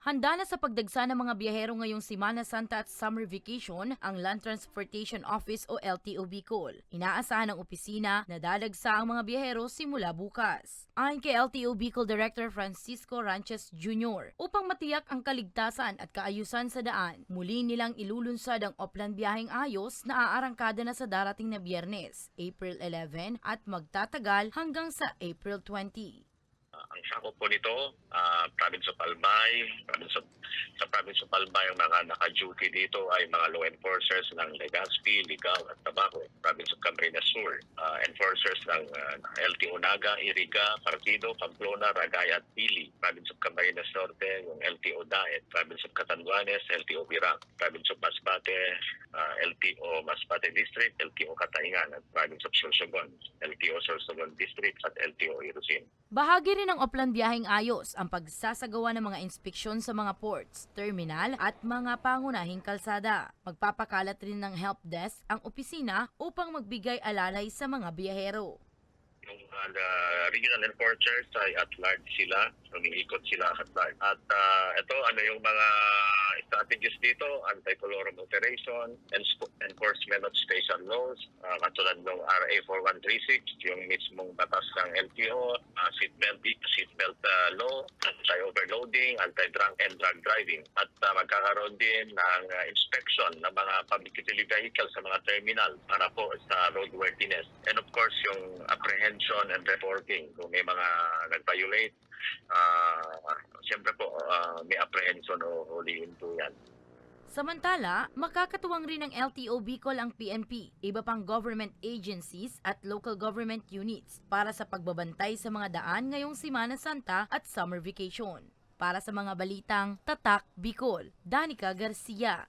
Handa na sa pagdagsa ng mga biyahero ngayong Semana Santa at summer vacation ang Land Transportation Office o LTO Bicol. Inaasahan ng opisina na dadagsa ang mga biyahero simula bukas. Ayon kay LTO Bicol Director Francisco Ranches Jr., upang matiyak ang kaligtasan at kaayusan sa daan, muli nilang ilulunsad ang Oplan Biyaheng Ayos na aarangkada na sa darating na Biyernes, April 11 at magtatagal hanggang sa April 20. Ang sakop po nito, Province of Albay. Sa Province of Albay, ang mga naka-duty dito ay mga law enforcers ng Legazpi, Ligao at Tabaco. Province of Camarines Sur, enforcers ng LTO Naga, Iriga, Partido, Pamplona, Ragaya at Pili. Province of Camarines Norte, yung LTO Daet. Province of Catanduanes, LTO Birac. Province of Masbate, LTO Masbate District, LTO Kataingan at Province of Sorsogon, LTO Sorsogon District at LTO Irusin. Bahagi rin ng Oplan Biyaheng Ayos ang pagsasagawa ng mga inspeksyon sa mga ports, terminal at mga pangunahing kalsada. Magpapakalat rin ng help desk ang opisina upang magbigay alalay sa mga biyahero. Yung regional enforcers ay at large sila, umiikot sila at large. At ito, yung mga strategies dito, anti-colorum operation, enforcement of station laws, katulad ng RA 4136, yung mismong batas ng LTO, seatbelt law, anti-overloading, anti-drunk and drug driving. At magkakaroon din ng inspection ng mga public utility vehicles sa mga terminal para po sa roadworthiness. And of course, yung apprehension and reporting. Kung may mga nag-violate, siyempre po may apprehension o huliin po yan. Samantala, makakatuwang rin ng LTO Bicol ang PNP, iba pang government agencies at local government units para sa pagbabantay sa mga daan ngayong Semana Santa at summer vacation. Para sa mga balitang Tatak Bicol, Danica Garcia.